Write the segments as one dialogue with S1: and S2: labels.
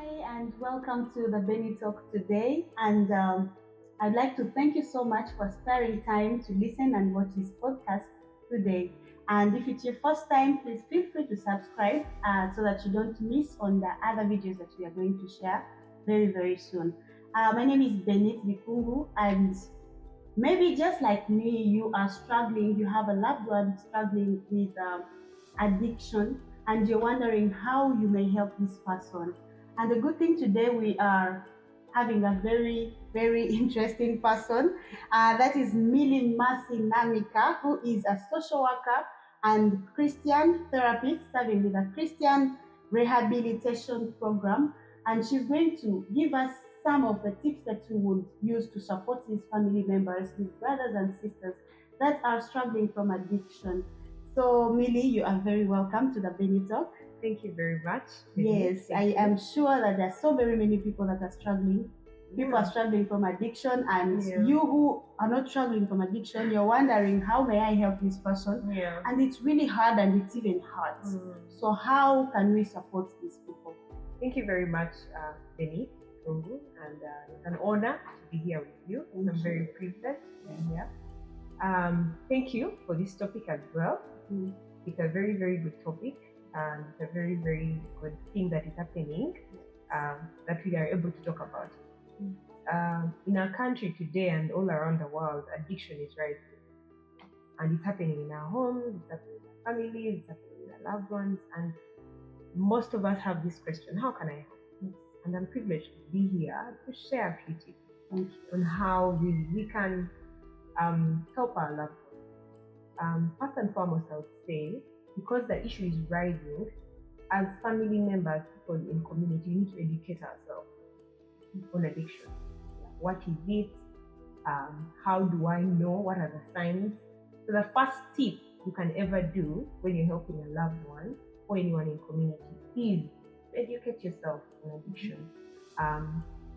S1: Hi, and welcome to the Benny Talk today. And I'd like to thank you so much for sparing time to listen and watch this podcast today. And if it's your first time, please feel free to subscribe so that you don't miss on the other videos that we are going to share very, very soon. My name is Benit Bikungu, and maybe just like me, you are struggling, you have a loved one struggling with addiction, and you're wondering how you may help this person. And the good thing today, we are having a very, very interesting person. That is Millie Namika, who is a social worker and Christian therapist serving with a Christian rehabilitation program. And she's going to give us some of the tips that we would use to support these family members, these brothers and sisters that are struggling from addiction. So, Millie, you are very welcome to the Benny Talk.
S2: Thank you very much.
S1: Yes, I am sure that there are so very many people that are struggling. People are struggling from addiction, and you who are not struggling from addiction, you're wondering, how may I help this person? And it's really hard, and it's even hard. So how can we support these people?
S2: Thank you very much, Benny Tungu, and it's an honor to be here with you. I'm very privileged to be here. Thank you for this topic as well. It's a very, very good topic, and it's a very, very good thing that is happening that we are able to talk about. In our country today and all around the world, addiction is rising, and it's happening in our homes, it's happening in our families, it's happening with our loved ones, and most of us have this question: how can I help? And I'm privileged to be here to share a few tips on how really we can help our loved ones. First and foremost, I would say, because the issue is rising, as family members, people in community, we need to educate ourselves on addiction. What is it? How do I know? What are the signs? So the first tip you can ever do when you're helping a loved one or anyone in community is educate yourself on addiction.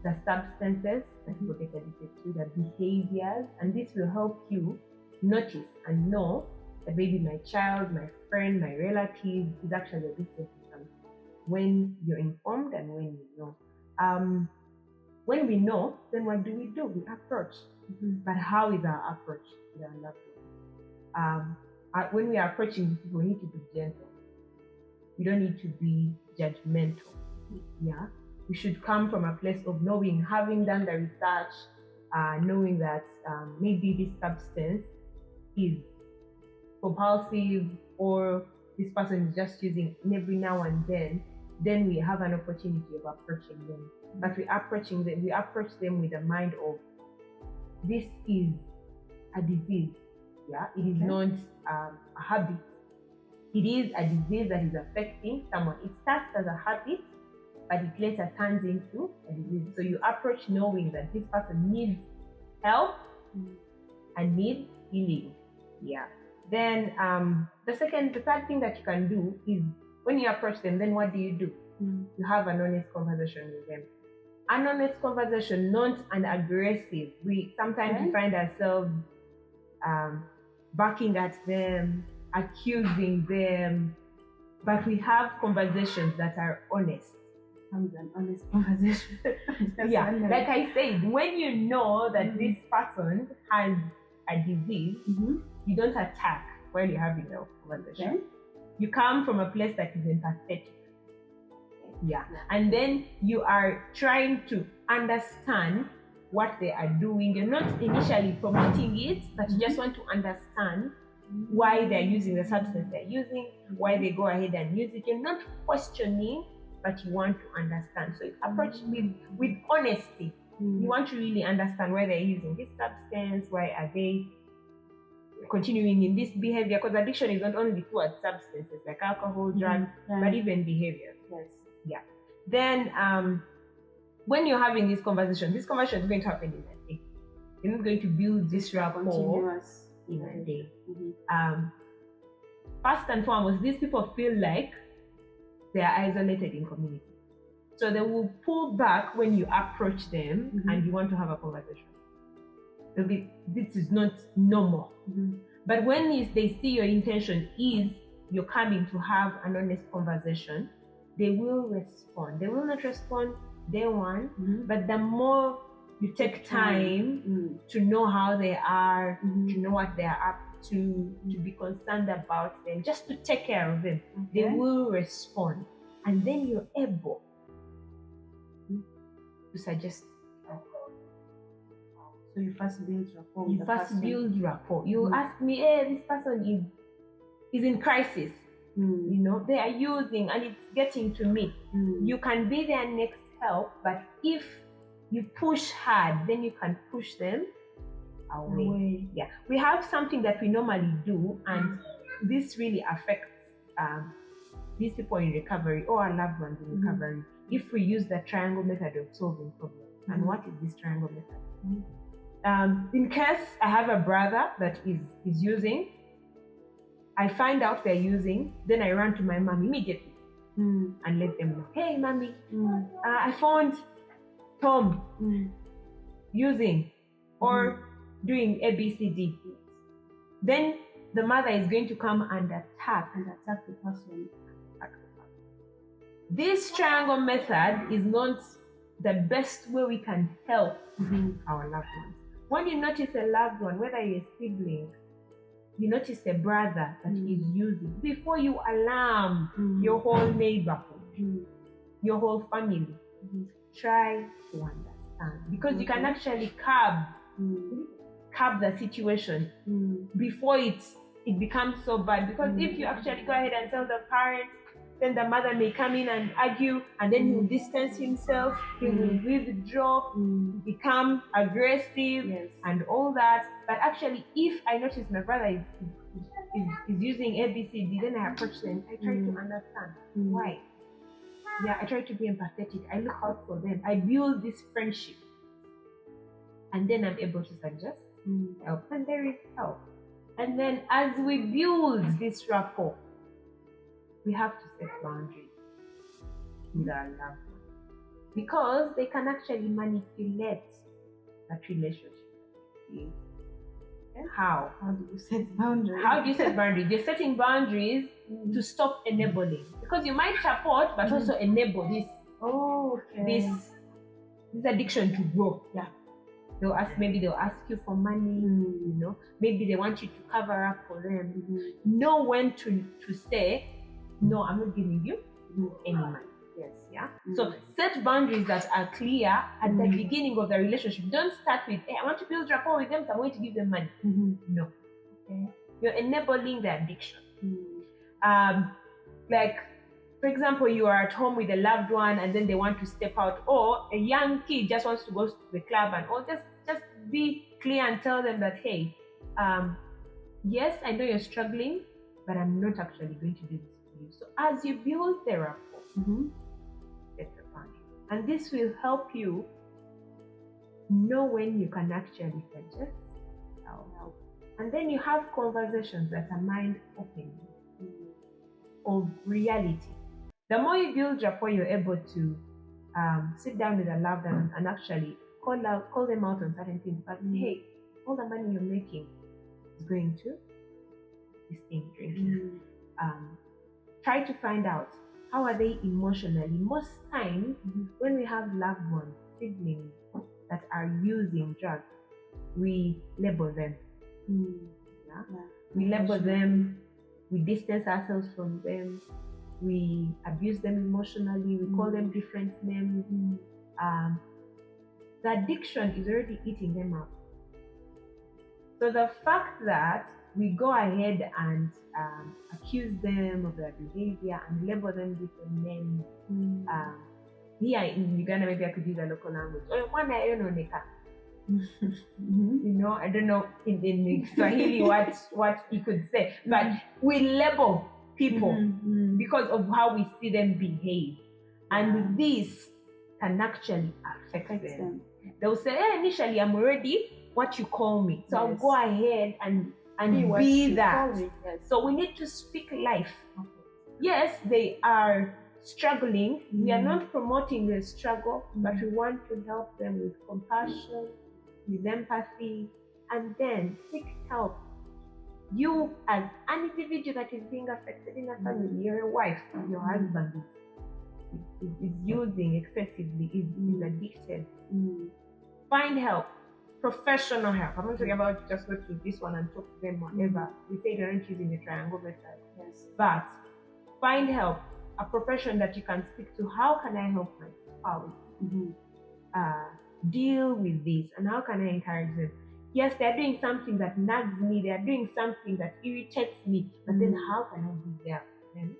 S2: The substances that people get addicted to, the behaviors, and this will help you notice and know that maybe my child, my friend, my relative is actually addicted to something. When you're informed and when you know. When we know, then what do? We approach. But how is our approach with our loved ones? When we are approaching people, we need to be gentle. We don't need to be judgmental. Yeah, we should come from a place of knowing, having done the research, knowing that maybe this substance is compulsive, or this person is just using it every now and then we have an opportunity of approaching them. But we approach them with a mind of, this is a disease. Yeah, it is not a habit. It is a disease that is affecting someone. It starts as a habit, but it later turns into a disease. So you approach knowing that this person needs help and needs healing. Yeah. Then the third thing that you can do is, when you approach them, then what do? You have an honest conversation with them. An honest conversation, not an aggressive. We sometimes find ourselves barking at them, accusing them, but we have conversations that are honest.
S1: An honest conversation.
S2: Yeah, like I said, when you know that this person has a disease, you don't attack while you're having a conversation. You come from a place that is empathetic. Yeah. And then you are trying to understand what they are doing. You're not initially promoting it, but you just want to understand why they're using the substance they're using, why they go ahead and use it. You're not questioning, but you want to understand. So approach with honesty. You want to really understand why they're using this substance, why are they continuing in this behavior, because addiction is not only towards substances like alcohol, drugs, but even behaviors. Yeah. Then when you're having this conversation is going to happen in a day. You're not going to build this rapport in a day. First and foremost, these people feel like they are isolated in community. So they will pull back when you approach them and you want to have a conversation. This is not normal. But when they see your intention is you're coming to have an honest conversation, they will respond. They will not respond day one,
S1: Mhm.
S2: but the more you take time to know how they are, to know what they are up to be concerned about them, just to take care of them, they
S1: Okay.
S2: will respond. And then you're able to suggest.
S1: So you first build rapport with
S2: You
S1: the
S2: first
S1: person.
S2: build rapport. You ask me, hey, this person is in crisis. You know, they are using and it's getting to me. You can be their next help, but if you push hard, then you can push them away. Yeah, we have something that we normally do, and this really affects these people in recovery or our loved ones in recovery. If we use the triangle method of solving problems. And what is this triangle method? In case I have a brother that is using, I find out they're using, then I run to my mom immediately and let them know, hey, mommy, I found Tom using or doing ABCD. Then the mother is going to come and attack
S1: the person.
S2: This triangle method is not the best way we can help our loved ones. When you notice a loved one, whether you're a sibling, you notice a brother that is using, before you alarm your whole neighborhood, your whole family, try to understand. Because you can actually curb the situation before it becomes so bad. Because if you actually go ahead and tell the parents, then the mother may come in and argue, and then he will distance himself, he will withdraw, become aggressive, and all that. But actually, if I notice my brother is using ABCD, then I approach them. I try to understand why. Yeah, I try to be empathetic. I look out for them. I build this friendship, and then I'm able to suggest help, and there is help. And then as we build this rapport, we have to set boundaries with our loved ones, because they can actually manipulate that relationship. How?
S1: How do you set boundaries?
S2: How do you set boundaries? You're setting boundaries to stop enabling, because you might support but also enable this this addiction to grow. Yeah. Maybe they'll ask you for money, you know, maybe they want you to cover up for them. Know when to say, no, I'm not giving you any money. Yes, yeah. So set boundaries that are clear at the beginning of the relationship. Don't start with, hey, I want to build rapport with them, so I'm going to give them money. No. Okay. You're enabling the addiction. Like, for example, you are at home with a loved one and then they want to step out, or a young kid just wants to go to the club, and or just be clear and tell them that, hey, yes, I know you're struggling, but I'm not actually going to do this for you. So as you build the rapport, set the boundary. And this will help you know when you can actually suggest help. And then you have conversations that are mind opening of reality. The more you build rapport, you're able to sit down with a loved one and actually call them out on certain things. But hey, all the money you're making is going to this thing, drinking. Try to find out, how are they emotionally? Most times, when we have loved ones, siblings that are using drugs, we label them. We label them, we distance ourselves from them, we abuse them emotionally, we call them different names. The addiction is already eating them up. So the fact that we go ahead and accuse them of their behavior and label them different names, here in Uganda, maybe I could use a local language. You know, I don't know in Swahili what you could say, but we label people because of how we see them behave, and this can actually affect them. They'll say, hey, initially I'm already what you call me, so I'll go ahead and be that. So we need to speak life. Yes, they are struggling. We are not promoting the struggle, but we want to help them with compassion, with empathy, and then seek help. You, as an individual that is being affected in a family, you're a wife, your husband, is using excessively, is addicted.
S1: Mm.
S2: Find help, professional help. I'm not talking about just go to this one and talk to them, whatever. We say they aren't using the triangle method.
S1: Yes.
S2: But find help, a profession that you can speak to. How can I help my spouse deal with this, and how can I encourage them? Yes, they're doing something that nags me, they're doing something that irritates me, but then how can I be there for them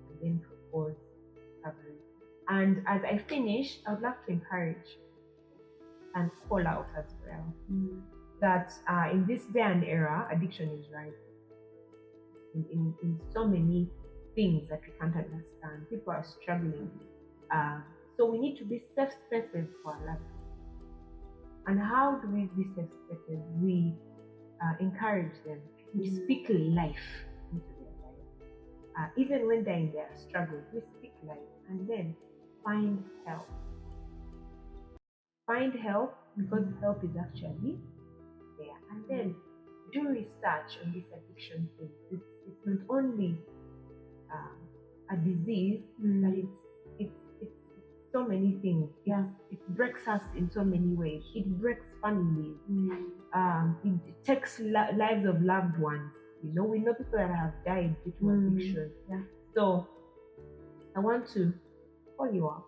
S2: and then propose recovery? And as I finish, I would like to encourage and call out as well that in this day and era, addiction is rising in so many things that we can't understand. People are struggling. So we need to be safe spaces for our loved ones. And how do we be safe spaces? We encourage them. We speak life into their life. Even when they're in their struggles, we speak life. And then find help. Find help because help is actually there. And then do research on this addiction thing. It's not only a disease, but it's so many things. It breaks us in so many ways. It breaks families. It takes lives of loved ones. We know people that have died due to addiction. So I want to call you up,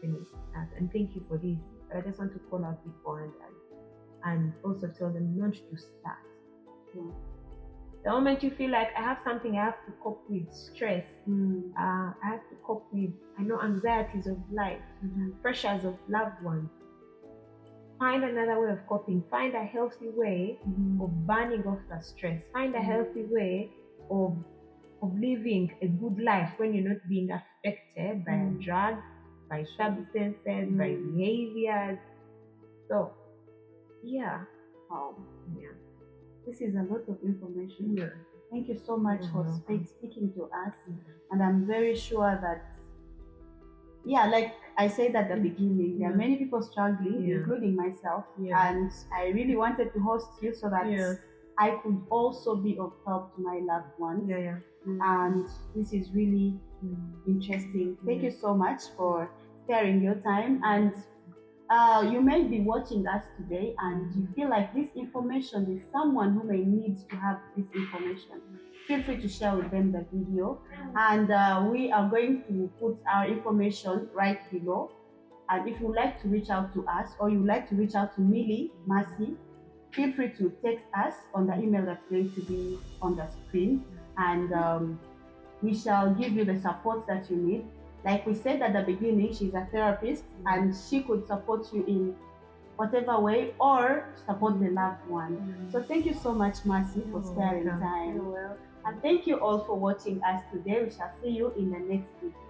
S2: and thank you for this. But I just want to call out people and also tell them not to start. The moment you feel like I have something I have to cope with, stress, I have to cope with, anxieties of life, pressures of loved ones, find another way of coping. Find a healthy way of burning off the stress. Find a healthy way of living a good life when you're not being affected by a drug, by substances, by behaviors. So,
S1: this is a lot of information. Thank you so much for speaking to us. And I'm very sure that, like I said at the beginning, there are many people struggling, including myself. And I really wanted to host you so that I could also be of help to my loved ones. And this is really interesting. Thank you so much for sparing your time. And you may be watching us today and you feel like this information is someone who may need to have this information. Feel free to share with them the video, and we are going to put our information right below. And if you would like to reach out to us, or you would like to reach out to Millie, Mercy, feel free to text us on the email that's going to be on the screen, and we shall give you the support that you need. Like we said at the beginning, she's a therapist and she could support you in whatever way or support the loved one. So thank you so much, Mercy, for sparing time. And thank you all for watching us today. We shall see you in the next video.